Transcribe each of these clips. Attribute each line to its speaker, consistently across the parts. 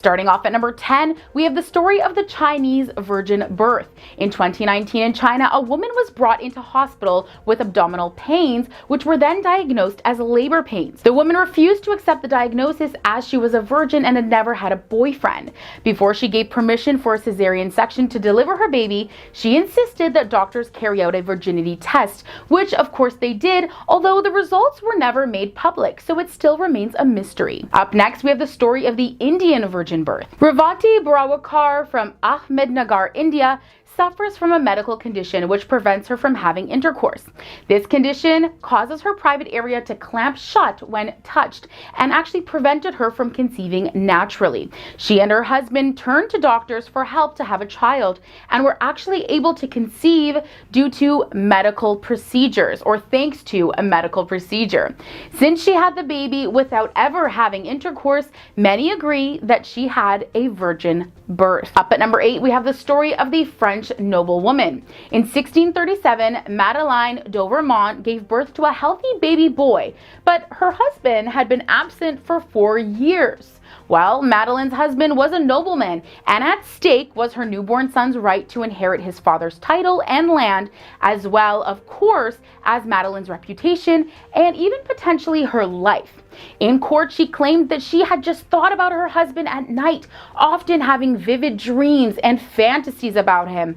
Speaker 1: Starting off at number 10, we have the story of the Chinese virgin birth. In 2019 in China, a woman was brought into hospital with abdominal pains, which were then diagnosed as labor pains. The woman refused to accept the diagnosis as she was a virgin and had never had a boyfriend. Before she gave permission for a cesarean section to deliver her baby, she insisted that doctors carry out a virginity test, which of course they did, although the results were never made public, so it still remains a mystery. Up next, we have the story of the Indian virgin birth. Revati Barawakar from Ahmednagar, India, suffers from a medical condition which prevents her from having intercourse. This condition causes her private area to clamp shut when touched and actually prevented her from conceiving naturally. She and her husband turned to doctors for help to have a child and were actually able to conceive due to medical procedures, or thanks to a medical procedure. Since she had the baby without ever having intercourse, many agree that she had a virgin birth. Up at number 8, we have the story of the French noblewoman. In 1637, Madeleine d'Auvermont gave birth to a healthy baby boy, but her husband had been absent for 4 years. Well, Madeleine's husband was a nobleman, and at stake was her newborn son's right to inherit his father's title and land, as well, of course, as Madeleine's reputation and even potentially her life. In court, she claimed that she had just thought about her husband at night, often having vivid dreams and fantasies about him.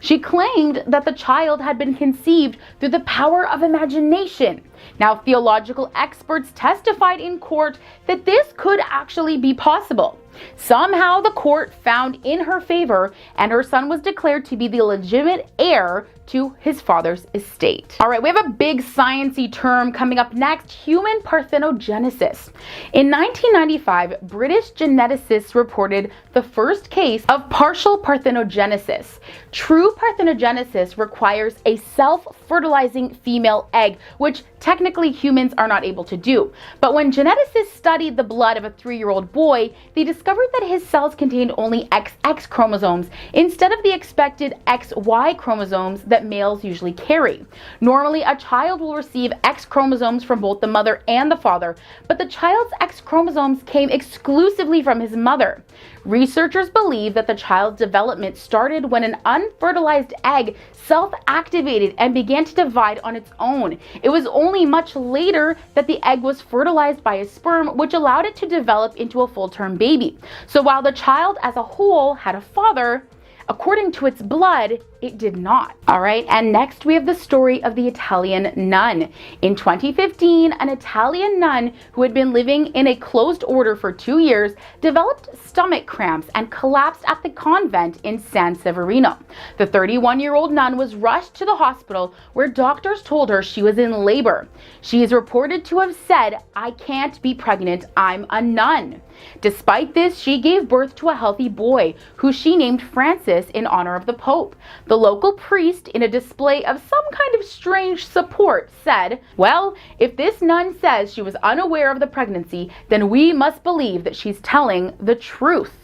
Speaker 1: She claimed that the child had been conceived through the power of imagination. Now, theological experts testified in court that this could actually be possible. Somehow the court found in her favor, and her son was declared to be the legitimate heir to his father's estate. All right, we have a big sciencey term coming up next: human parthenogenesis. In 1995, British geneticists reported the first case of partial parthenogenesis. True parthenogenesis requires a self-fertilizing female egg, which technically humans are not able to do. But when geneticists studied the blood of a 3-year-old boy, they discovered that his cells contained only XX chromosomes instead of the expected XY chromosomes that males usually carry. Normally, a child will receive X chromosomes from both the mother and the father, but the child's X chromosomes came exclusively from his mother. Researchers believe that the child's development started when an unfertilized egg self-activated and began to divide on its own. It was only much later that the egg was fertilized by a sperm, which allowed it to develop into a full-term baby. So while the child as a whole had a father, according to its blood, it did not. All right, and next we have the story of the Italian nun. In 2015, an Italian nun who had been living in a closed order for 2 years developed stomach cramps and collapsed at the convent in San Severino. The 31-year-old nun was rushed to the hospital where doctors told her she was in labor. She is reported to have said, "I can't be pregnant, I'm a nun." Despite this, she gave birth to a healthy boy who she named Francis in honor of the Pope. The local priest, in a display of some kind of strange support, said, "Well, if this nun says she was unaware of the pregnancy, then we must believe that she's telling the truth."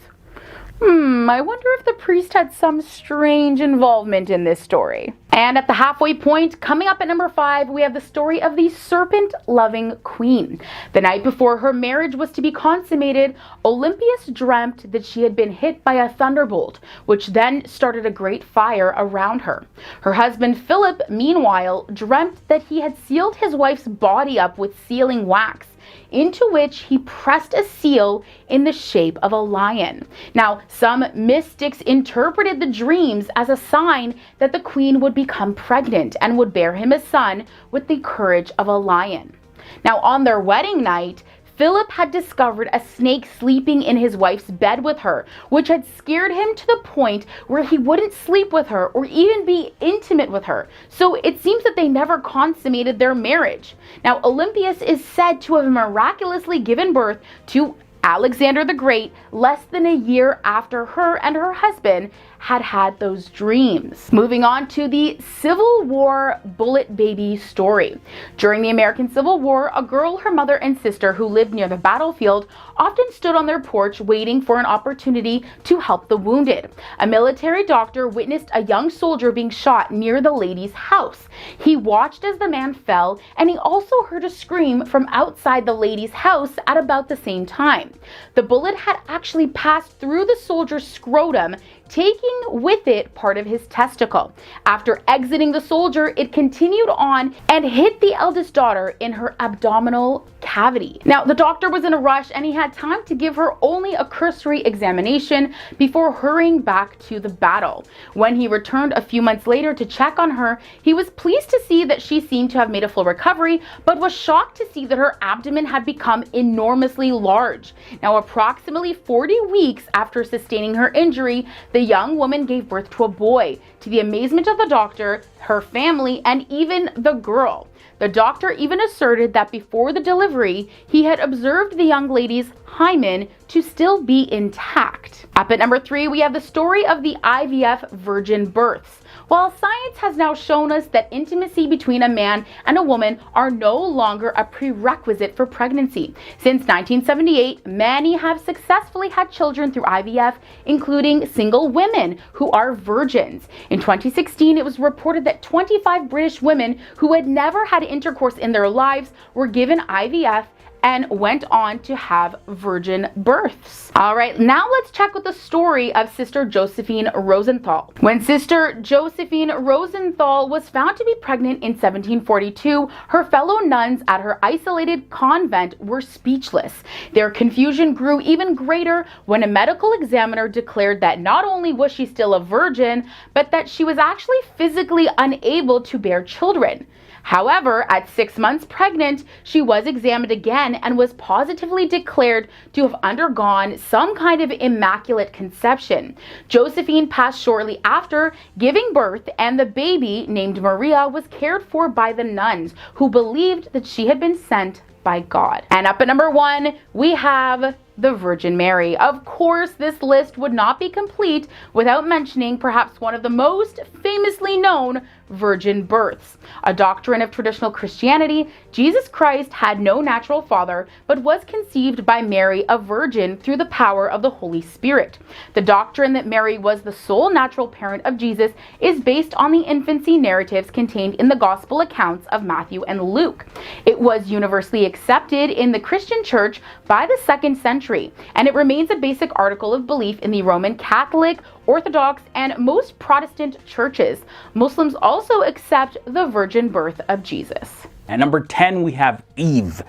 Speaker 1: I wonder if the priest had some strange involvement in this story. And at the halfway point, coming up at number 5, we have the story of the serpent-loving queen. The night before her marriage was to be consummated, Olympias dreamt that she had been hit by a thunderbolt, which then started a great fire around her. Her husband Philip, meanwhile, dreamt that he had sealed his wife's body up with sealing wax, into which he pressed a seal in the shape of a lion. Now, some mystics interpreted the dreams as a sign that the queen would become pregnant and would bear him a son with the courage of a lion. Now, on their wedding night, Philip had discovered a snake sleeping in his wife's bed with her, which had scared him to the point where he wouldn't sleep with her or even be intimate with her. So it seems that they never consummated their marriage. Now, Olympias is said to have miraculously given birth to Alexander the Great less than a year after her and her husband had those dreams. Moving on to the Civil War bullet baby story. During the American Civil War, a girl, her mother, and sister who lived near the battlefield often stood on their porch waiting for an opportunity to help the wounded. A military doctor witnessed a young soldier being shot near the lady's house. He watched as the man fell, and he also heard a scream from outside the lady's house at about the same time. time. The bullet had actually passed through the soldier's scrotum, taking with it part of his testicle. After exiting the soldier, it continued on and hit the eldest daughter in her abdominal cavity. Now, the doctor was in a rush and he had time to give her only a cursory examination before hurrying back to the battle. When he returned a few months later to check on her, he was pleased to see that she seemed to have made a full recovery, but was shocked to see that her abdomen had become enormously large. Now, approximately 40 weeks after sustaining her injury, the young woman gave birth to a boy, to the amazement of the doctor, her family, and even the girl. The doctor even asserted that before the delivery, he had observed the young lady's hymen to still be intact. Up at number 3, we have the story of the IVF virgin births. While science has now shown us that intimacy between a man and a woman are no longer a prerequisite for pregnancy, since 1978, many have successfully had children through IVF, including single women who are virgins. In 2016, it was reported that 25 British women who had never had intercourse in their lives were given IVF and went on to have virgin births. All right, now let's check with the story of Sister Josephine Rosenthal. When Sister Josephine Rosenthal was found to be pregnant in 1742, her fellow nuns at her isolated convent were speechless. Their confusion grew even greater when a medical examiner declared that not only was she still a virgin, but that she was actually physically unable to bear children. However, at 6 months pregnant, she was examined again and was positively declared to have undergone some kind of immaculate conception. Josephine passed shortly after giving birth, and the baby, named Maria, was cared for by the nuns, who believed that she had been sent by God. And up at number 1, we have the Virgin Mary. Of course, this list would not be complete without mentioning perhaps one of the most famously known virgin births. A doctrine of traditional Christianity, Jesus Christ had no natural father, but was conceived by Mary, a virgin, through the power of the Holy Spirit. The doctrine that Mary was the sole natural parent of Jesus is based on the infancy narratives contained in the gospel accounts of Matthew and Luke. It was universally accepted in the Christian Church by the 2nd century, and it remains a basic article of belief in the Roman Catholic, Orthodox, and most Protestant churches. Muslims also accept the virgin birth of Jesus.
Speaker 2: At number 10, we have Eve.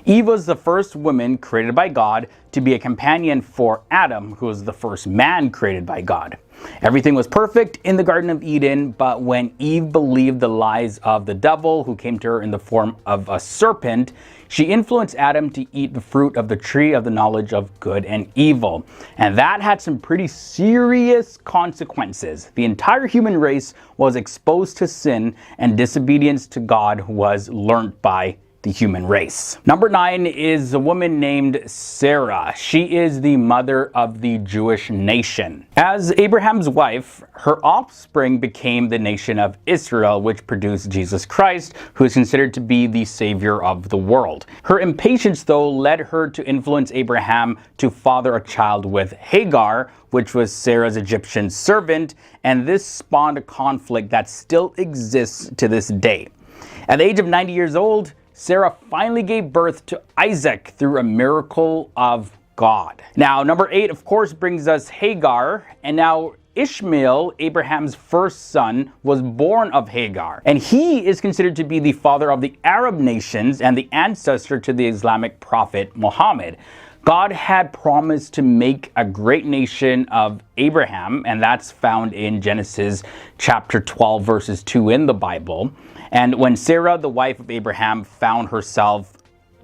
Speaker 2: Eve was the first woman created by God to be a companion for Adam, who was the first man created by God. Everything was perfect in the Garden of Eden, but when Eve believed the lies of the devil, who came to her in the form of a serpent, she influenced Adam to eat the fruit of the tree of the knowledge of good and evil. And that had some pretty serious consequences. The entire human race was exposed to sin, and disobedience to God was learnt by the human race. Number 9 is a woman named Sarah. She is the mother of the Jewish nation. As Abraham's wife, her offspring became the nation of Israel, which produced Jesus Christ, who is considered to be the savior of the world. Her impatience, though, led her to influence Abraham to father a child with Hagar, which was Sarah's Egyptian servant, and this spawned a conflict that still exists to this day. At the age of 90 years old, Sarah finally gave birth to Isaac through a miracle of God. Now, number 8, of course, brings us Hagar, and now Ishmael, Abraham's first son, was born of Hagar, and he is considered to be the father of the Arab nations and the ancestor to the Islamic prophet Muhammad. God had promised to make a great nation of Abraham, and that's found in Genesis chapter 12, verses 2 in the Bible. And when Sarah, the wife of Abraham, found herself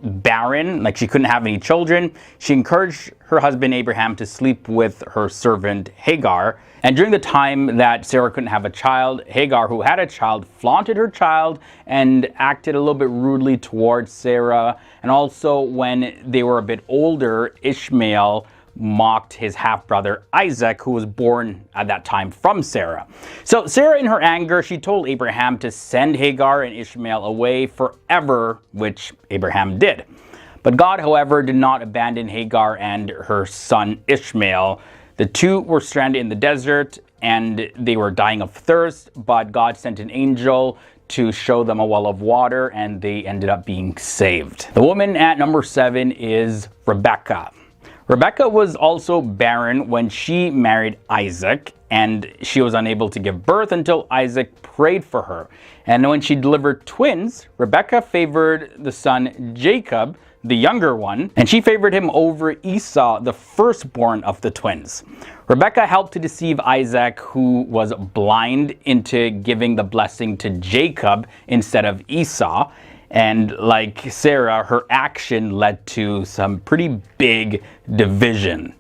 Speaker 2: barren, like she couldn't have any children, she encouraged her husband Abraham to sleep with her servant Hagar. And during the time that Sarah couldn't have a child, Hagar, who had a child, flaunted her child and acted a little bit rudely towards Sarah. And also when they were a bit older, Ishmael mocked his half-brother Isaac, who was born at that time from Sarah. So Sarah, in her anger, she told Abraham to send Hagar and Ishmael away forever, which Abraham did. But God, however, did not abandon Hagar and her son Ishmael. The two were stranded in the desert and they were dying of thirst, but God sent an angel to show them a well of water, and they ended up being saved. The woman at number 7 is Rebekah. Rebekah was also barren when she married Isaac, and she was unable to give birth until Isaac prayed for her. And when she delivered twins, Rebekah favored the son Jacob, the younger one, and she favored him over Esau, the firstborn of the twins. Rebekah helped to deceive Isaac, who was blind, into giving the blessing to Jacob instead of Esau. And like Sarah, her action led to some pretty big division.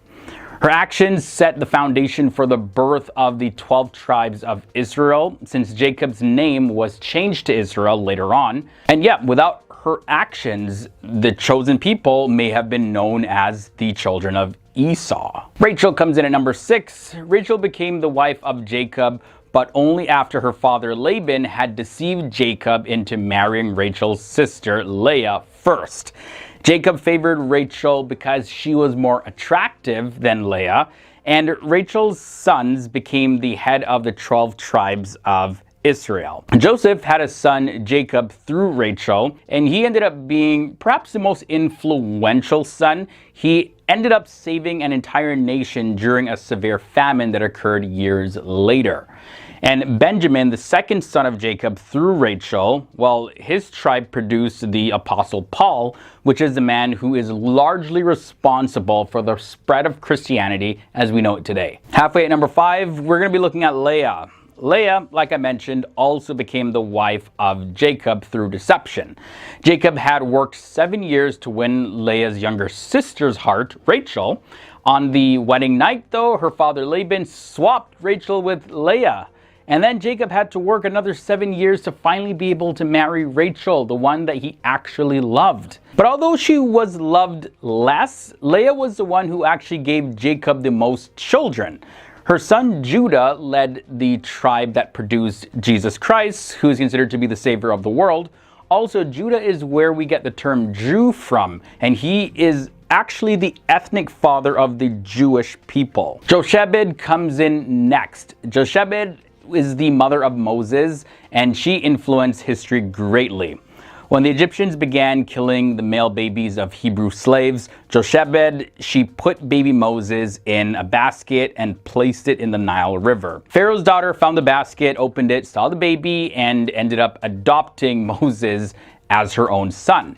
Speaker 2: Her actions set the foundation for the birth of the 12 tribes of Israel, since Jacob's name was changed to Israel later on. And yeah, without her actions, the chosen people may have been known as the children of Esau. Rachel comes in at number 6. Rachel became the wife of Jacob, but only after her father Laban had deceived Jacob into marrying Rachel's sister Leah first. Jacob favored Rachel because she was more attractive than Leah, and Rachel's sons became the head of the 12 tribes of Israel. Joseph had a son, Jacob, through Rachel, and he ended up being perhaps the most influential son. He ended up saving an entire nation during a severe famine that occurred years later. And Benjamin, the second son of Jacob through Rachel, well, his tribe produced the Apostle Paul, which is the man who is largely responsible for the spread of Christianity as we know it today. Halfway at number 5, we're going to be looking at Leah. Leah, like I mentioned, also became the wife of Jacob through deception. Jacob had worked 7 years to win Leah's younger sister's heart, Rachel. On the wedding night, though, her father Laban swapped Rachel with Leah. And then Jacob had to work another 7 years to finally be able to marry Rachel, the one that he actually loved. But although she was loved less, Leah was the one who actually gave Jacob the most children. Her son Judah led the tribe that produced Jesus Christ, who is considered to be the savior of the world. Also, Judah is where we get the term Jew from, and he is actually the ethnic father of the Jewish people. Jochebed comes in next. Jochebed is the mother of Moses, and she influenced history greatly. When the Egyptians began killing the male babies of Hebrew slaves, Jochebed, she put baby Moses in a basket and placed it in the Nile River. Pharaoh's daughter found the basket, opened it, saw the baby, and ended up adopting Moses as her own son.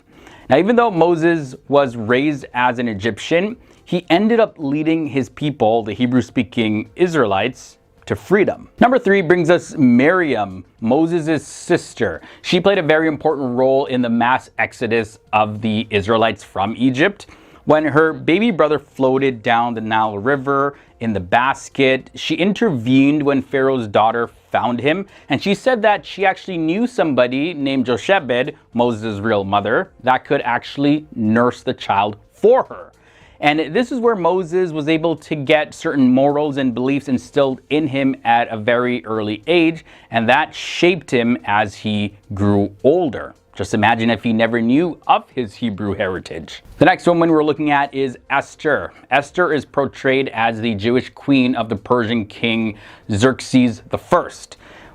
Speaker 2: Now, even though Moses was raised as an Egyptian, he ended up leading his people, the Hebrew-speaking Israelites, to freedom. Number 3 brings us Miriam, Moses' sister. She played a very important role in the mass exodus of the Israelites from Egypt. When her baby brother floated down the Nile River in the basket, she intervened when Pharaoh's daughter found him, and she said that she actually knew somebody named Jochebed, Moses' real mother, that could actually nurse the child for her. And this is where Moses was able to get certain morals and beliefs instilled in him at a very early age, and that shaped him as he grew older. Just imagine if he never knew of his Hebrew heritage. The next woman we're looking at is Esther. Esther is portrayed as the Jewish queen of the Persian king Xerxes I.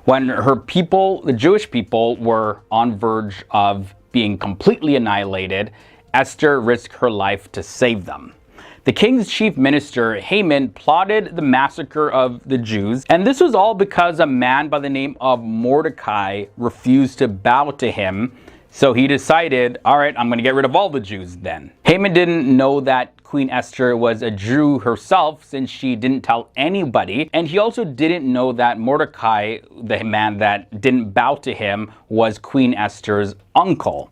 Speaker 2: When her people, the Jewish people, were on verge of being completely annihilated, Esther risked her life to save them. The king's chief minister, Haman, plotted the massacre of the Jews, and this was all because a man by the name of Mordecai refused to bow to him. So he decided, all right, I'm going to get rid of all the Jews then. Haman didn't know that Queen Esther was a Jew herself, since she didn't tell anybody. And he also didn't know that Mordecai, the man that didn't bow to him, was Queen Esther's uncle.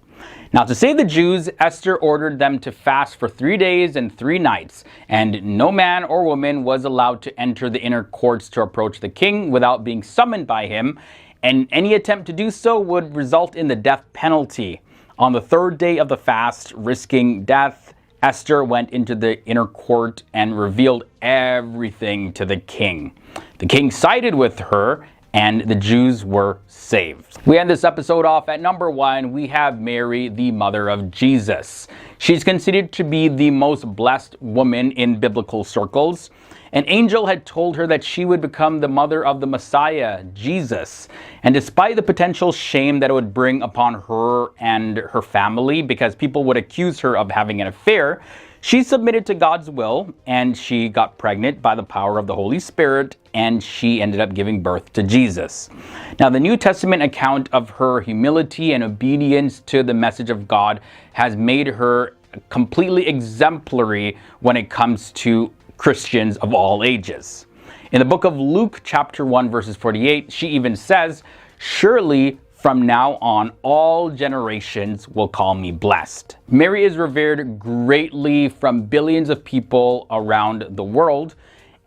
Speaker 2: Now, to save the Jews, Esther ordered them to fast for 3 days and 3 nights, and no man or woman was allowed to enter the inner courts to approach the king without being summoned by him, and any attempt to do so would result in the death penalty. On the 3rd day of the fast, risking death, Esther went into the inner court and revealed everything to the king. The king sided with her, and the Jews were saved. We end this episode off at number 1. We have Mary, the mother of Jesus. She's considered to be the most blessed woman in biblical circles. An angel had told her that she would become the mother of the Messiah, Jesus. And despite the potential shame that it would bring upon her and her family, because people would accuse her of having an affair, She submitted to God's will, and she got pregnant by the power of the Holy Spirit, and she ended up giving birth to Jesus. Now, the New Testament account of her humility and obedience to the message of God has made her completely exemplary when it comes to Christians of all ages. In the book of Luke, chapter 1, verses 48, she even says, "Surely from now on, all generations will call me blessed." Mary is revered greatly from billions of people around the world,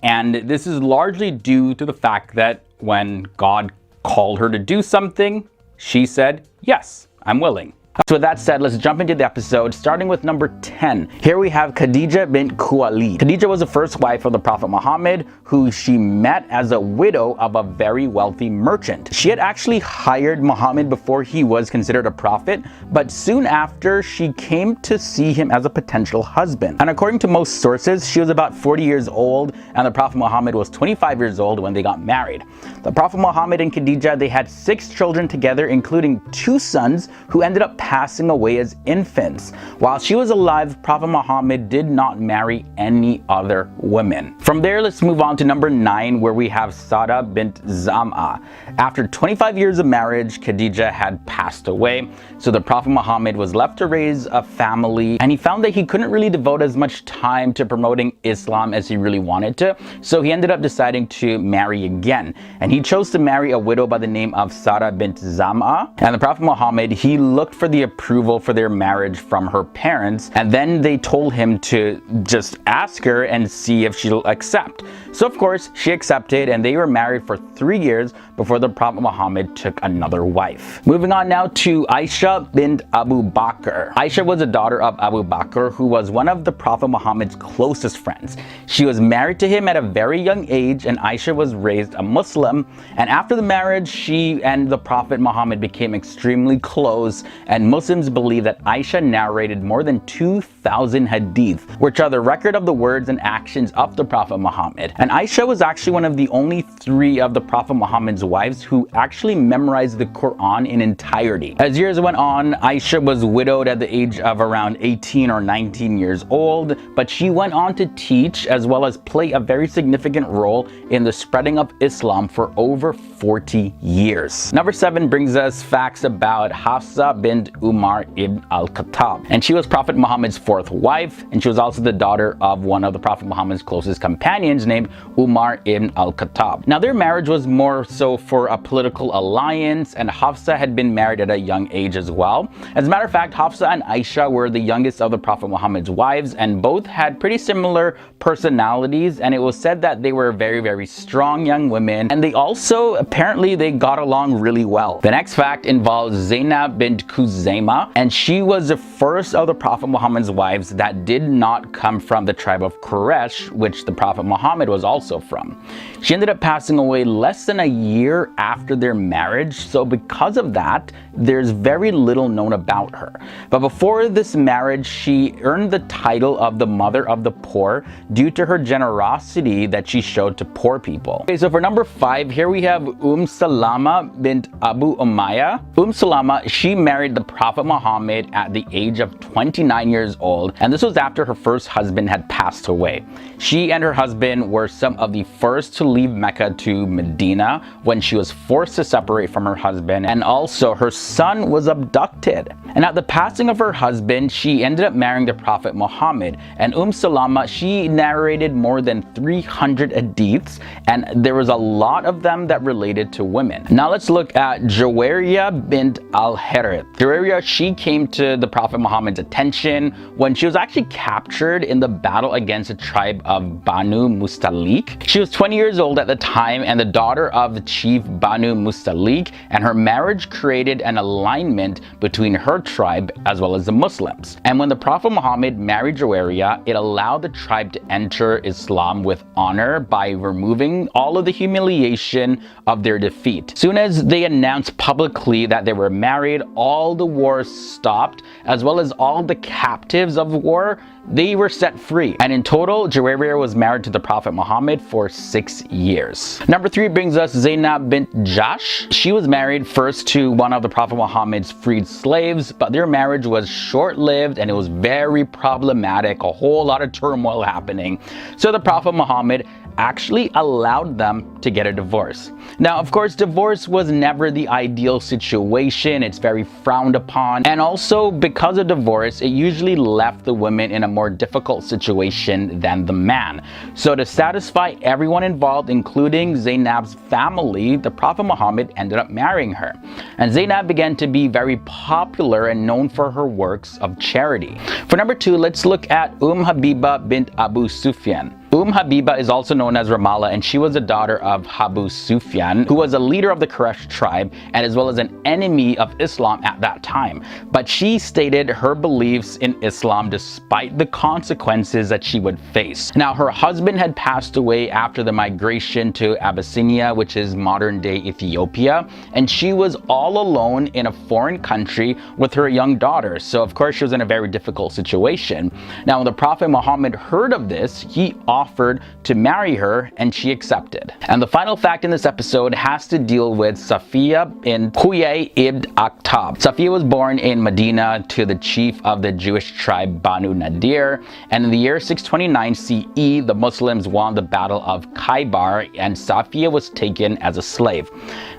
Speaker 2: and this is largely due to the fact that when God called her to do something, she said, "Yes, I'm willing." So with that said, let's jump into the episode, starting with number 10. Here we have Khadijah bint Khuwaylid. Khadijah was the first wife of the Prophet Muhammad, who she met as a widow of a very wealthy merchant. She had actually hired Muhammad before he was considered a prophet, but soon after she came to see him as a potential husband. And according to most sources, she was about 40 years old, and the Prophet Muhammad was 25 years old when they got married. The Prophet Muhammad and Khadijah, they had 6 children together, including 2 sons who ended up passing away as infants. While she was alive, Prophet Muhammad did not marry any other women. From there, let's move on to number 9, where we have SAWDAH bint ZAM'A. After 25 years of marriage, Khadijah had passed away, so the Prophet Muhammad was left to raise a family, and he found that he couldn't really devote as much time to promoting Islam as he really wanted to, so he ended up deciding to marry again, and he chose to marry a widow by the name of SAWDAH bint ZAM'A. And the Prophet Muhammad, he looked for the approval for their marriage from her parents, and then they told him to just ask her and see if she'll accept. So of course she accepted, and they were married for 3 years before the Prophet Muhammad took another wife. Moving on now to AISHAH bint Abu Bakr. AISHAH was a daughter of Abu Bakr, who was one of the Prophet Muhammad's closest friends. She was married to him at a very young age, and AISHAH was raised a Muslim, and after the marriage she and the Prophet Muhammad became extremely close, and Muslims believe that AISHAH narrated more than 2,000 hadith, which are the record of the words and actions of the Prophet Muhammad. And AISHAH was actually one of the only 3 of the Prophet Muhammad's wives who actually memorized the Quran in entirety. As years went on, AISHAH was widowed at the age of around 18 or 19 years old, but she went on to teach as well as play a very significant role in the spreading of Islam for over 40 years. Number 7 brings us facts about HAFSAH bint UMAR ibn al-KHATTAB, and she was Prophet Muhammad's 4th wife, and she was also the daughter of one of the Prophet Muhammad's closest companions named UMAR ibn al-KHATTAB. Now their marriage was more so for a political alliance, and HAFSAH had been married at a young age as well. As a matter of fact, HAFSAH and AISHAH were the youngest of the Prophet Muhammad's wives, and both had pretty similar personalities, and it was said that they were very strong young women, and they also apparently they got along really well. The next fact involves ZAYNAB bint KHUZAYMAH, and she was the first of the Prophet Muhammad's wives that did not come from the tribe of Quraysh, which the Prophet Muhammad was also from. She ended up passing away less than a year after their marriage, so because of that, there's very little known about her. But before this marriage, she earned the title of the mother of the poor due to her generosity that she showed to poor people. Okay, so for number 5, here we have Salamah bint Abu Umayyah. Salamah, she married the Prophet Muhammad at the age of 29 years old, and this was after her first husband had passed away. She and her husband were some of the first to leave Mecca to Medina when she was forced to separate from her husband, and also her son was abducted. And at the passing of her husband, she ended up marrying the Prophet Muhammad, and Salamah, she narrated more than 300 hadiths, and there was a lot of them that related to women. Now let's look at JUWAYRIYAH bint AL-HAARITH. JUWAYRIYAH, she came to the Prophet Muhammad's attention when she was actually captured in the battle against the tribe of Banu Mustalik. She was 20 years old at the time and the daughter of the chief Banu Mustalik, and her marriage created an alignment between her tribe as well as the Muslims. And when the Prophet Muhammad married JUWAYRIYAH, it allowed the tribe to enter Islam with honor by removing all of the humiliation of their defeat. Soon as they announced publicly that they were married, all the the war stopped, as well as all the captives of war, they were set free. And in total, Juwayriyah was married to the Prophet Muhammad for 6 years. Number 3 brings us ZAYNAB bint Jahsh. She was married first to one of the Prophet Muhammad's freed slaves, but their marriage was short-lived and it was very problematic, a whole lot of turmoil happening. So the Prophet Muhammad actually allowed them to get a divorce. Now, of course, divorce was never the ideal situation. It's very frowned upon. And also, because of divorce, it usually left the women in a more difficult situation than the man. So to satisfy everyone involved, including Zaynab's family, the Prophet Muhammad ended up marrying her. And Zaynab began to be very popular and known for her works of charity. For number 2, let's look at Habibah bint Abu Sufyan. Habibah is also known as Ramallah, and she was the daughter of Abu Sufyan, who was a leader of the Quraysh tribe and as well as an enemy of Islam at that time. But she stated her beliefs in Islam despite the consequences that she would face. Now, her husband had passed away after the migration to Abyssinia, which is modern-day Ethiopia, and she was all alone in a foreign country with her young daughter. So, of course, she was in a very difficult situation. Now, when the Prophet Muhammad heard of this, he offered to marry her and she accepted. And the final fact in this episode has to deal with Safiya bin KHATTAB. Safiya was born in Medina to the chief of the Jewish tribe Banu Nadir, and in the year 629 CE, the Muslims won the Battle of Khaybar and Safiya was taken as a slave.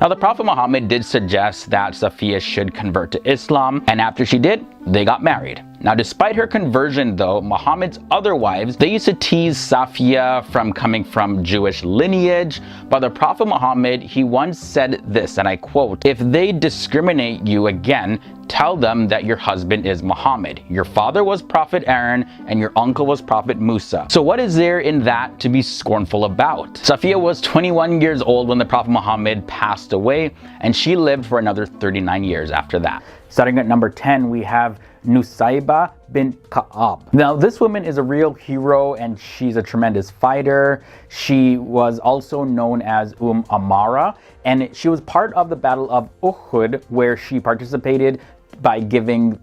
Speaker 2: Now, the Prophet Muhammad did suggest that Safiya should convert to Islam, and after she did, they got married. Now, despite her conversion though, Muhammad's other wives, they used to tease Safiya from coming from Jewish lineage, but the Prophet Muhammad, he once said this, and I quote, "If they discriminate you again, tell them that your husband is Muhammad. Your father was Prophet Aaron and your uncle was Prophet Musa. So what is there in that to be scornful about?" Safiya was 21 years old when the Prophet Muhammad passed away, and she lived for another 39 years after that. Starting at number 10, we have NUSAYBAH bint Ka'ab. Now, this woman is a real hero and she's a tremendous fighter. She was also known as Amara, and she was part of the Battle of Uhud, where she participated by giving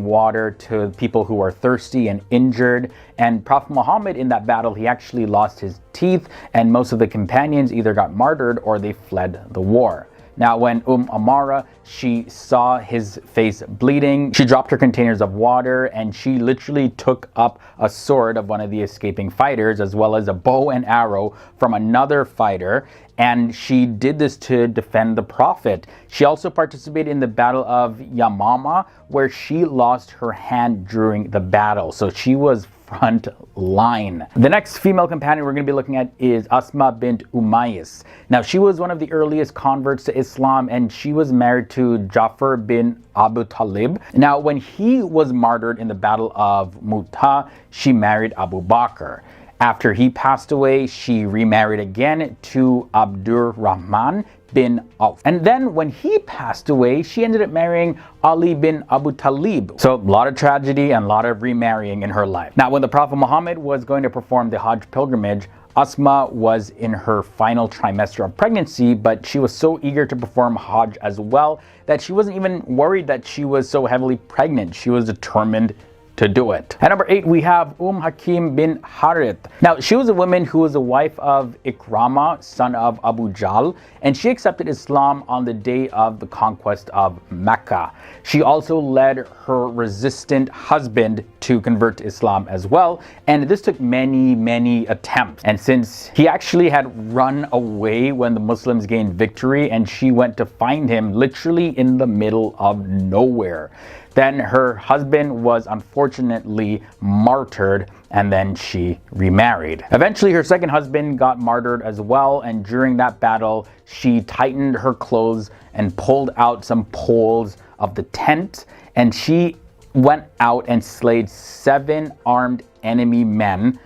Speaker 2: water to people who are thirsty and injured. And Prophet Muhammad, in that battle, he actually lost his teeth, and most of the companions either got martyred or they fled the war. Now, when Amara, she saw his face bleeding, she dropped her containers of water and she literally took up a sword of one of the escaping fighters, as well as a bow and arrow from another fighter. And she did this to defend the Prophet. She also participated in the Battle of Yamama, where she lost her hand during the battle. So she was front line. The next female companion we're going to be looking at is ASMA bint UMAIS. Now, she was one of the earliest converts to Islam, and she was married to Ja'far bin Abu Talib. Now, when he was martyred in the Battle of Mu'tah, she married Abu Bakr. After he passed away, she remarried again to Abdurrahman bin Auf. And then when he passed away, she ended up marrying Ali bin Abu Talib. So a lot of tragedy and a lot of remarrying in her life. Now, when the Prophet Muhammad was going to perform the Hajj pilgrimage, Asma was in her final trimester of pregnancy, but she was so eager to perform Hajj as well that she wasn't even worried that she was so heavily pregnant. She was determined to do it. At number 8, we have Hakim bin Harith. Now, she was a woman who was the wife of Ikramah, son of Abu Jahl, and she accepted Islam on the day of the conquest of Mecca. She also led her resistant husband to convert to Islam as well, and this took many attempts. And since he actually had run away when the Muslims gained victory, and she went to find him literally in the middle of nowhere. Then her husband was unfortunately martyred, and then she remarried. Eventually, her second husband got martyred as well, and during that battle, she tightened her clothes and pulled out some poles of the tent, and she went out and slayed 7 armed enemy men.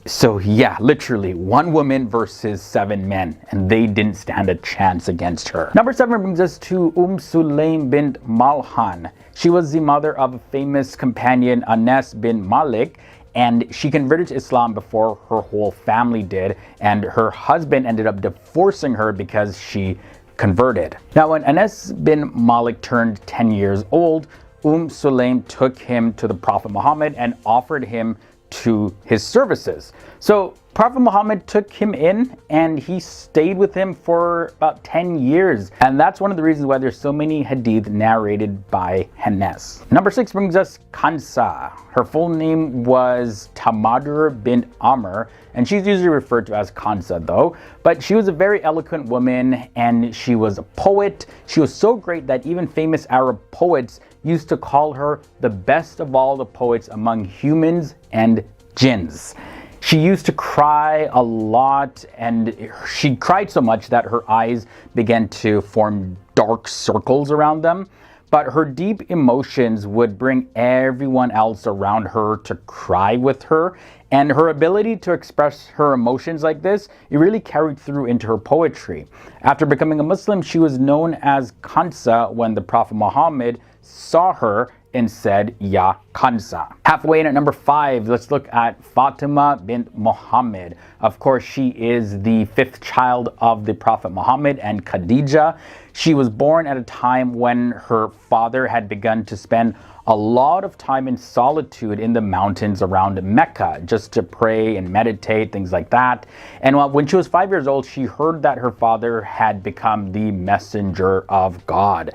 Speaker 2: So yeah, literally 1 woman versus 7 men, and they didn't stand a chance against her. Number 7 brings us to Sulaym bint Malhan. She was the mother of a famous companion, Anas bin Malik, and she converted to Islam before her whole family did, and her husband ended up divorcing her because she converted. Now when Anas bin Malik turned 10 years old, Sulaim took him to the Prophet Muhammad and offered him to his services. So Prophet Muhammad took him in and he stayed with him for about 10 years. And that's one of the reasons why there's so many hadith narrated by Anas. Number 6 brings us Kansa. Her full name was Tamadur bint Amr, and she's usually referred to as Kansa though. But she was a very eloquent woman and she was a poet. She was so great that even famous Arab poets used to call her the best of all the poets among humans and jinns. She used to cry a lot, and she cried so much that her eyes began to form dark circles around them. But her deep emotions would bring everyone else around her to cry with her. And her ability to express her emotions like this, it really carried through into her poetry. After becoming a Muslim, she was known as Kansa when the Prophet Muhammad saw her and said, Ya Kansa. Halfway in at number 5, let's look at Fatima bint Muhammad. Of course, she is the 5th child of the Prophet Muhammad and Khadijah. She was born at a time when her father had begun to spend a lot of time in solitude in the mountains around Mecca, just to pray and meditate, things like that. And when she was 5 years old, she heard that her father had become the messenger of God.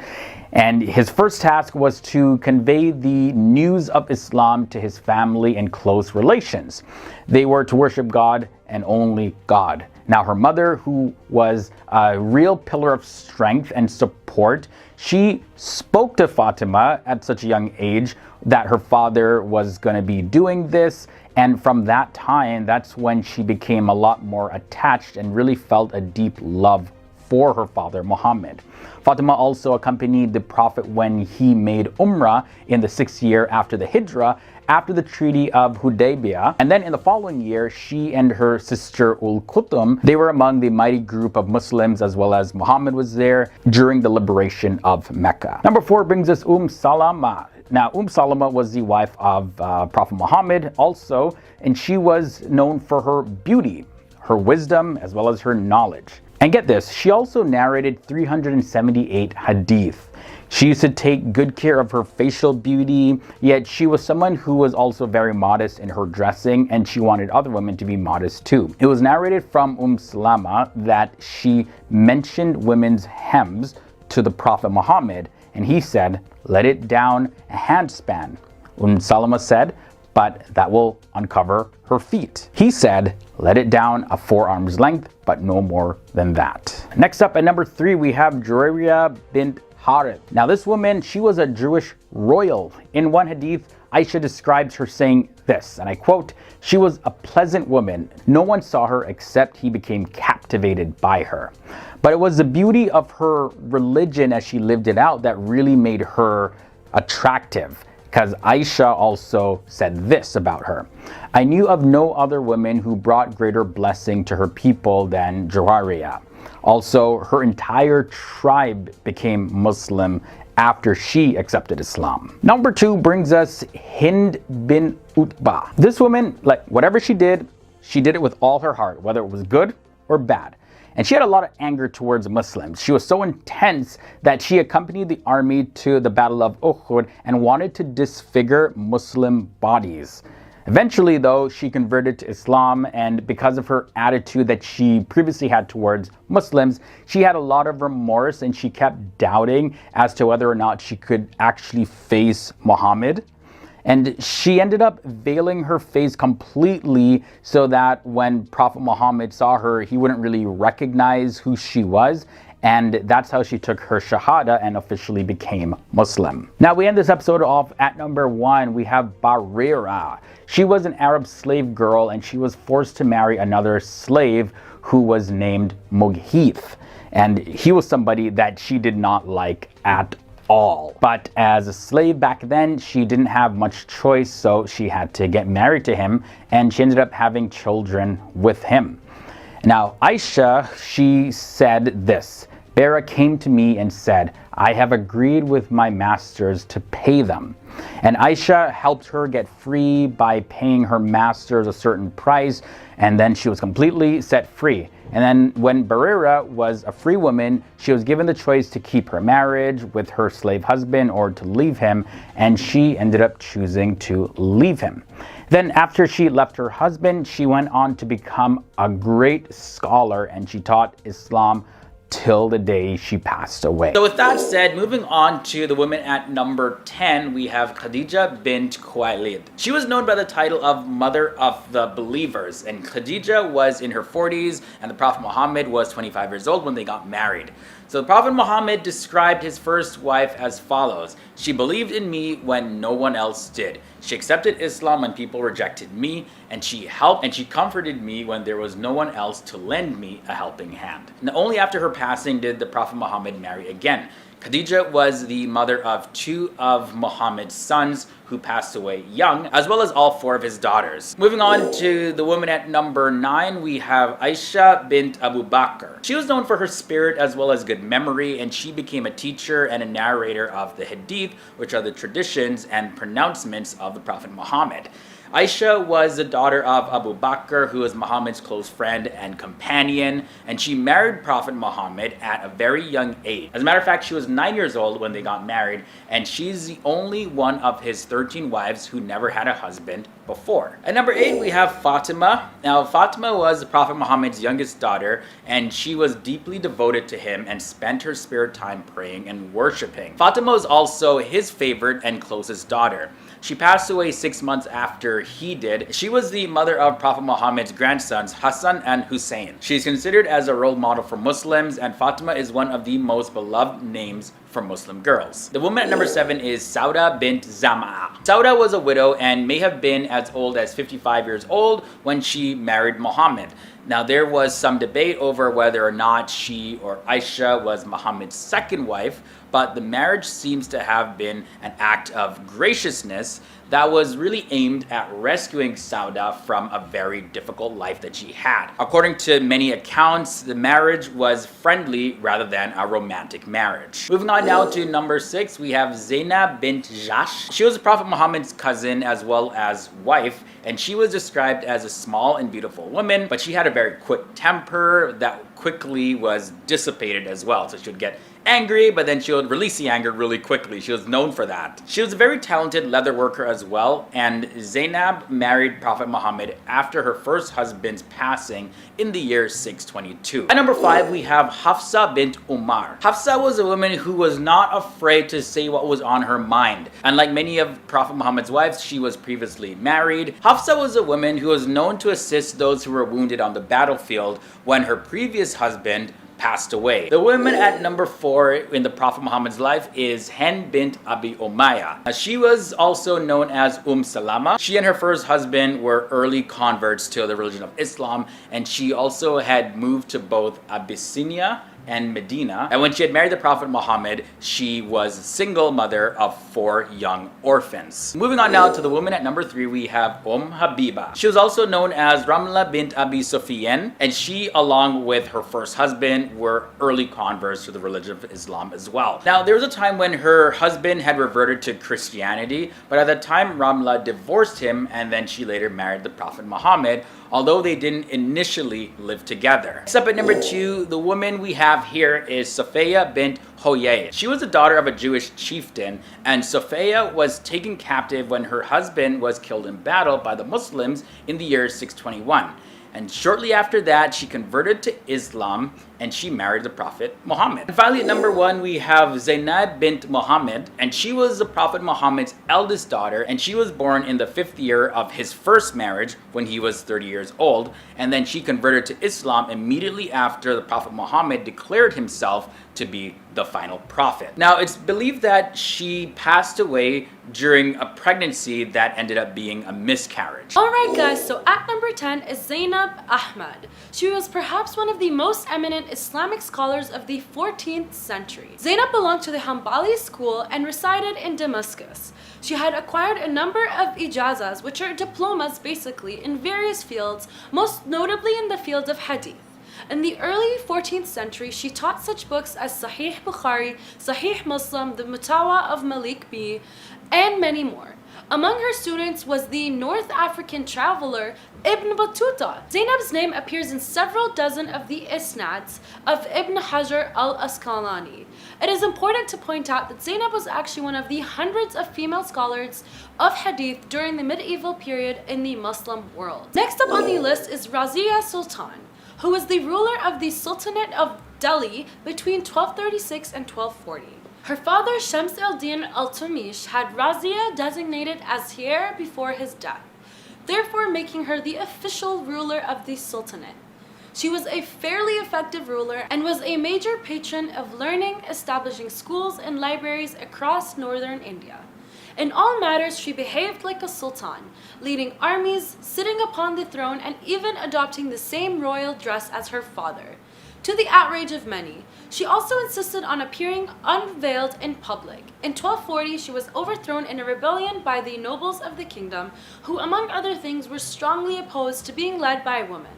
Speaker 2: And his first task was to convey the news of Islam to his family and close relations. They were to worship God and only God. Now her mother, who was a real pillar of strength and support, she spoke to Fatima at such a young age that her father was going to be doing this. And from that time, that's when she became a lot more attached and really felt a deep love for her father Muhammad. Fatima also accompanied the Prophet when he made Umrah in the 6th year after the Hijrah, after the Treaty of Hudaybiyah. And then in the following year, she and her sister Kulthum, they were among the mighty group of Muslims, as well as Muhammad was there during the liberation of Mecca. Number 4 brings us Salamah. Now, Salamah was the wife of Prophet Muhammad also, and she was known for her beauty, her wisdom, as well as her knowledge. And get this, she also narrated 378 hadith. She used to take good care of her facial beauty, yet she was someone who was also very modest in her dressing, and she wanted other women to be modest too. It was narrated from Salamah that she mentioned women's hems to the Prophet Muhammad, and he said, let it down a handspan. Salamah said, but that will uncover her feet. He said, let it down a forearm's length, but no more than that. Next up at number 3, we have JUWAYRIYAH bint Harith. Now this woman, she was a Jewish royal. In one hadith, AISHAH describes her saying this, and I quote, she was a pleasant woman. No one saw her except he became captivated by her. But it was the beauty of her religion as she lived it out that really made her attractive. Because AISHAH also said this about her. I knew of no other woman who brought greater blessing to her people than JUWAYRIYAH. Also, her entire tribe became Muslim after she accepted Islam. Number 2 brings us Hind bin Utbah. This woman, like whatever she did it with all her heart, whether it was good or bad. And she had a lot of anger towards Muslims. She was so intense that she accompanied the army to the Battle of Uhud and wanted to disfigure Muslim bodies. Eventually though, she converted to Islam, and because of her attitude that she previously had towards Muslims, she had a lot of remorse and she kept doubting as to whether or not she could actually face Muhammad. And she ended up veiling her face completely so that when Prophet Muhammad saw her, he wouldn't really recognize who she was. And that's how she took her Shahada and officially became Muslim. Now we end this episode off at number 1. We have Barira. She was an Arab slave girl and she was forced to marry another slave who was named Mughith. And he was somebody that she did not like at all. But as a slave back then, she didn't have much choice, so she had to get married to him, and she ended up having children with him. Now, AISHAH, she said this, Bara came to me and said, I have agreed with my masters to pay them. And Aisha helped her get free by paying her masters a certain price, and then she was completely set free. And then when Barira was a free woman, she was given the choice to keep her marriage with her slave husband or to leave him, and she ended up choosing to leave him. Then after she left her husband, she went on to become a great scholar, and she taught Islam till the day she passed away. So with that said, moving on to the woman at number 10, we have Khadijah bint Khuwaylid. She was known by the title of Mother of the Believers, and Khadijah was in her 40s and the Prophet Muhammad was 25 years old when they got married. So the Prophet Muhammad described his first wife as follows: she believed in me when no one else did. She accepted Islam when people rejected me, and she helped and she comforted me when there was no one else to lend me a helping hand. And only after her passing did the Prophet Muhammad marry again. Khadijah was the mother of 2 of Muhammad's sons who passed away young, as well as all 4 of his daughters. Moving on to the woman at number 9, we have AISHAH bint Abu Bakr. She was known for her spirit as well as good memory, and she became a teacher and a narrator of the hadith, which are the traditions and pronouncements of the Prophet Muhammad. Aisha was the daughter of Abu Bakr, who was Muhammad's close friend and companion, and she married Prophet Muhammad at a very young age. As a matter of fact, she was 9 years old when they got married, and she's the only one of his 13 wives who never had a husband before. At number 8, we have Fatima. Now, Fatima was Prophet Muhammad's youngest daughter, and she was deeply devoted to him and spent her spare time praying and worshiping. Fatima was also his favorite and closest daughter. She passed away 6 months after he did. She was the mother of Prophet Muhammad's grandsons, Hassan and Hussein. She's considered as a role model for Muslims, and Fatima is one of the most beloved names for Muslim girls. The woman at number 7 is SAWDAH bint ZAM'A. SAWDAH was a widow and may have been as old as 55 years old when she married Muhammad. Now, there was some debate over whether or not she or Aisha was Muhammad's second wife, but the marriage seems to have been an act of graciousness that was really aimed at rescuing SAWDAH from a very difficult life that she had. According to many accounts, the marriage was friendly rather than a romantic marriage. Moving on now to number 6, we have ZAYNAB bint Jahsh. She was Prophet Muhammad's cousin as well as wife, and she was described as a small and beautiful woman, but she had a very quick temper that quickly was dissipated as well. So she would get angry, but then she would release the anger really quickly. She was known for that. She was a very talented leather worker as well, and ZAYNAB married Prophet Muhammad after her first husband's passing in the year 622. At number 5, we have HAFSAH bint UMAR. HAFSAH was a woman who was not afraid to say what was on her mind. Unlike many of Prophet Muhammad's wives, she was previously married. HAFSAH was a woman who was known to assist those who were wounded on the battlefield when her previous husband passed away. The woman at number 4 in the Prophet Muhammad's life is Hind bint Abi Umayyah. She was also known as Salamah. She and her first husband were early converts to the religion of Islam, and she also had moved to both Abyssinia and Medina. And when she had married the Prophet Muhammad, she was a single mother of 4 young orphans. Moving on now to the woman at number 3, we have HABIBAH. She was also known as Ramla bint Abi Sufyan, and she, along with her first husband, were early converts to the religion of Islam as well. Now, there was a time when her husband had reverted to Christianity, but at that time Ramla divorced him, and then she later married the Prophet Muhammad, although they didn't initially live together. Next up at number 2, the woman we have here is Sophia bint Huyay. She was the daughter of a Jewish chieftain, and Sophia was taken captive when her husband was killed in battle by the Muslims in the year 621. And shortly after that, she converted to Islam and she married the Prophet Muhammad. And finally, at number 1, we have ZAYNAB bint Muhammad, and she was the Prophet Muhammad's eldest daughter, and she was born in the 5th year of his first marriage when he was 30 years old, and then she converted to Islam immediately after the Prophet Muhammad declared himself to be the final prophet. Now, it's believed that she passed away during a pregnancy that ended up being a miscarriage.
Speaker 3: Alright guys, so at number 10 is Zainab Ahmad. She was perhaps one of the most eminent Islamic scholars of the 14th century. Zainab belonged to the Hanbali school and resided in Damascus. She had acquired a number of ijazas, which are diplomas basically, in various fields, most notably in the field of hadith. In the early 14th century, she taught such books as Sahih Bukhari, Sahih Muslim, the Mutawa of Malik B, and many more. Among her students was the North African traveler Ibn Battuta. Zaynab's name appears in several dozen of the isnads of Ibn Hajar al-Asqalani. It is important to point out that Zaynab was actually one of the hundreds of female scholars of hadith during the medieval period in the Muslim world. Next up on the list is Razia Sultan, who was the ruler of the Sultanate of Delhi between 1236 and 1240. Her father Shams al-Din al-Tumish had Razia designated as heir before his death, therefore making her the official ruler of the Sultanate. She was a fairly effective ruler and was a major patron of learning, establishing schools and libraries across northern India. In all matters, she behaved like a sultan, leading armies, sitting upon the throne, and even adopting the same royal dress as her father, to the outrage of many. She also insisted on appearing unveiled in public. In 1240, she was overthrown in a rebellion by the nobles of the kingdom, who among other things were strongly opposed to being led by a woman.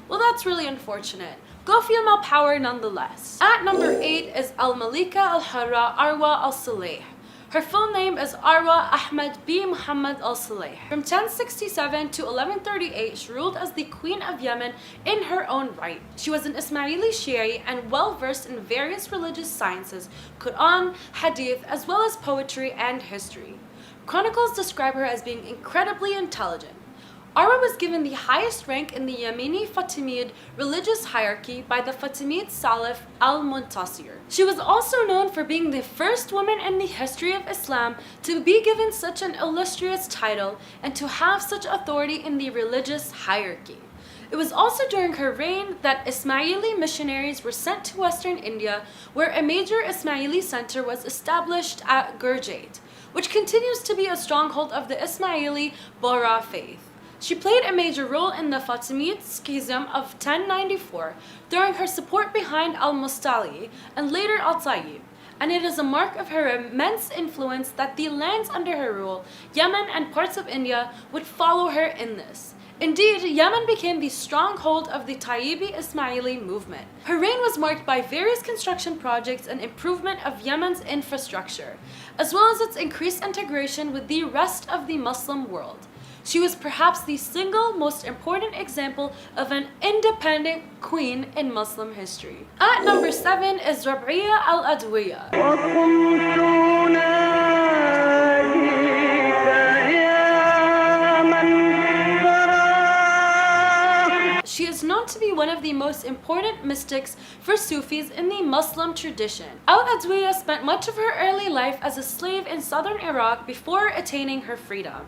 Speaker 3: Well, that's really unfortunate. Go female power nonetheless. At number 8 is Al-Malika Al-Harra Arwa Al-Saleh. Her full name is Arwa Ahmad B. Muhammad al-Saleh. From 1067 to 1138, she ruled as the Queen of Yemen in her own right. She was an Ismaili Shi'i and well-versed in various religious sciences, Quran, Hadith, as well as poetry and history. Chronicles describe her as being incredibly intelligent. Arwa was given the highest rank in the Yemeni Fatimid religious hierarchy by the Fatimid Salaf al-Muntasir. She was also known for being the first woman in the history of Islam to be given such an illustrious title and to have such authority in the religious hierarchy. It was also during her reign that Ismaili missionaries were sent to Western India, where a major Ismaili center was established at Gurjat, which continues to be a stronghold of the Ismaili Bohra faith. She played a major role in the Fatimid schism of 1094 during her support behind al-Mustali and later al-Tayyib, and it is a mark of her immense influence that the lands under her rule, Yemen and parts of India, would follow her in this. Indeed, Yemen became the stronghold of the Tayyibi Ismaili movement. Her reign was marked by various construction projects and improvement of Yemen's infrastructure, as well as its increased integration with the rest of the Muslim world. She was perhaps the single most important example of an independent queen in Muslim history. At number 7 is Rabi'a al-Adawiyya. She is known to be one of the most important mystics for Sufis in the Muslim tradition. Al-Adawiyya spent much of her early life as a slave in southern Iraq before attaining her freedom.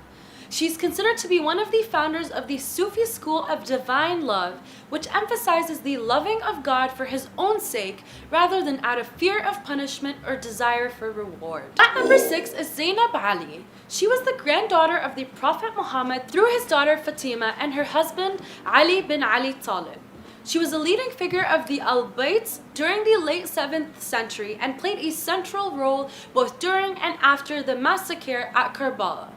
Speaker 3: She is considered to be one of the founders of the Sufi school of divine love, which emphasizes the loving of God for his own sake rather than out of fear of punishment or desire for reward. At number 6 is Zaynab Ali. She was the granddaughter of the Prophet Muhammad through his daughter Fatima and her husband Ali bin Ali Talib. She was a leading figure of the Al-Bayt during the late 7th century and played a central role both during and after the massacre at Karbala,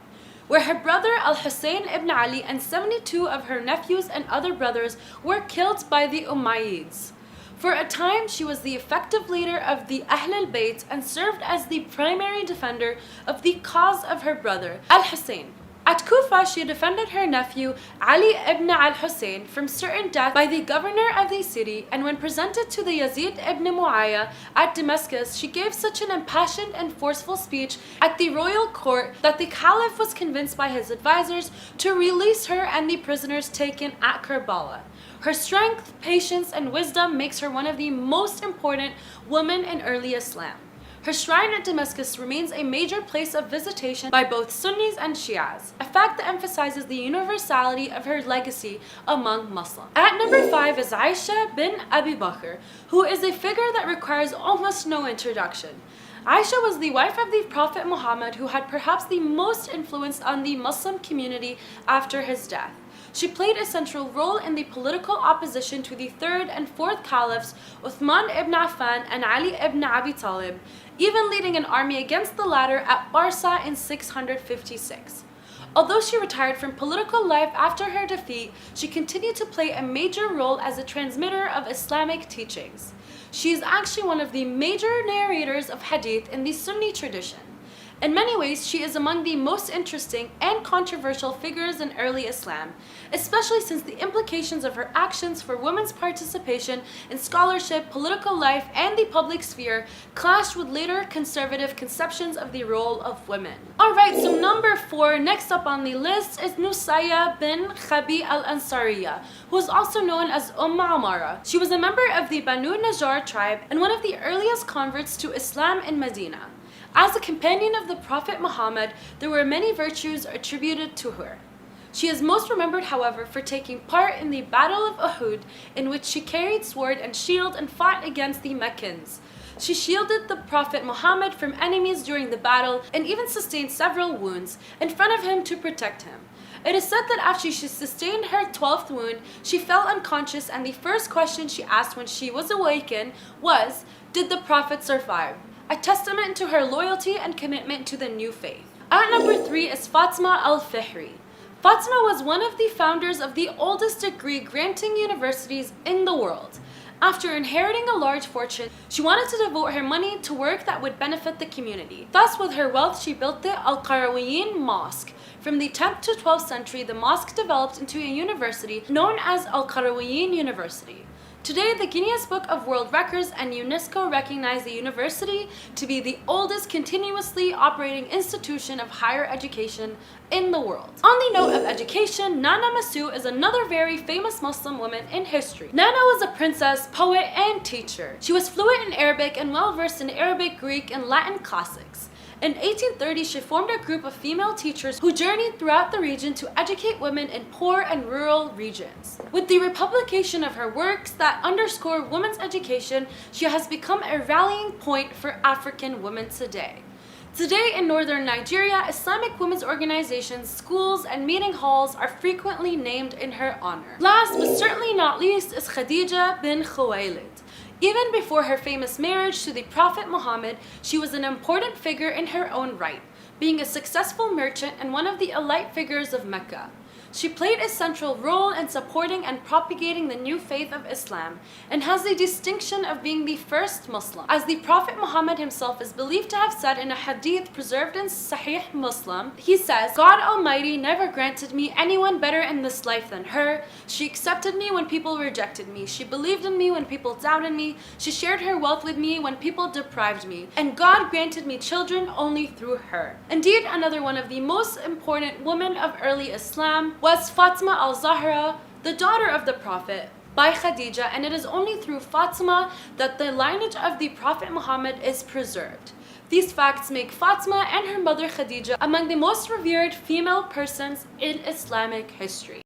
Speaker 3: where her brother Al-Hussein ibn Ali and 72 of her nephews and other brothers were killed by the Umayyids. For a time, she was the effective leader of the Ahl al-Bayt and served as the primary defender of the cause of her brother, Al-Hussein. At Kufa, she defended her nephew Ali ibn al-Hussein from certain death by the governor of the city, and when presented to the Yazid ibn Mu'ayyah at Damascus, she gave such an impassioned and forceful speech at the royal court that the caliph was convinced by his advisors to release her and the prisoners taken at Karbala. Her strength, patience, and wisdom makes her one of the most important women in early Islam. Her shrine at Damascus remains a major place of visitation by both Sunnis and Shias, a fact that emphasizes the universality of her legacy among Muslims. At number 5 is AISHAH bin Abi Bakr, who is a figure that requires almost no introduction. AISHAH was the wife of the Prophet Muhammad, who had perhaps the most influence on the Muslim community after his death. She played a central role in the political opposition to the third and fourth caliphs, Uthman ibn Affan and Ali ibn Abi Talib, even leading an army against the latter at Barsa in 656. Although she retired from political life after her defeat, she continued to play a major role as a transmitter of Islamic teachings. She is actually one of the major narrators of hadith in the Sunni tradition. In many ways, she is among the most interesting and controversial figures in early Islam, especially since the implications of her actions for women's participation in scholarship, political life, and the public sphere clashed with later conservative conceptions of the role of women. Alright, so number 4, next up on the list is NUSAYBAH bin Khabi al-Ansariya, who is also known as Umar. She was a member of the Banu Najjar tribe and one of the earliest converts to Islam in Medina. As a companion of the Prophet Muhammad, there were many virtues attributed to her. She is most remembered, however, for taking part in the Battle of Uhud, in which she carried sword and shield and fought against the Meccans. She shielded the Prophet Muhammad from enemies during the battle and even sustained several wounds in front of him to protect him. It is said that after she sustained her 12th wound, she fell unconscious, and the first question she asked when she was awakened was, "Did the Prophet survive?" A testament to her loyalty and commitment to the new faith. At number 3 is Fatima al-Fihri. Fatima was one of the founders of the oldest degree-granting universities in the world. After inheriting a large fortune, she wanted to devote her money to work that would benefit the community. Thus, with her wealth, she built the Al-Qarawiyyin Mosque. From the 10th to 12th century, the mosque developed into a university known as Al-Qarawiyyin University. Today, the Guinness Book of World Records and UNESCO recognize the university to be the oldest continuously operating institution of higher education in the world. On the note of education, Nana Masu is another very famous Muslim woman in history. Nana was a princess, poet, and teacher. She was fluent in Arabic and well-versed in Arabic, Greek, and Latin classics. In 1830, she formed a group of female teachers who journeyed throughout the region to educate women in poor and rural regions. With the republication of her works that underscore women's education, she has become a rallying point for African women today. Today in northern Nigeria, Islamic women's organizations, schools, and meeting halls are frequently named in her honor. Last but certainly not least is Khadijah bin Khuwaylid. Even before her famous marriage to the Prophet Muhammad, she was an important figure in her own right, being a successful merchant and one of the elite figures of Mecca. She played a central role in supporting and propagating the new faith of Islam and has the distinction of being the first Muslim. As the Prophet Muhammad himself is believed to have said in a hadith preserved in Sahih Muslim, he says, "God Almighty never granted me anyone better in this life than her. She accepted me when people rejected me. She believed in me when people doubted me. She shared her wealth with me when people deprived me. And God granted me children only through her." Indeed, another one of the most important women of early Islam was Fatima al-Zahra, the daughter of the Prophet, by Khadijah, and it is only through Fatima that the lineage of the Prophet Muhammad is preserved. These facts make Fatima and her mother Khadijah among the most revered female persons in Islamic history.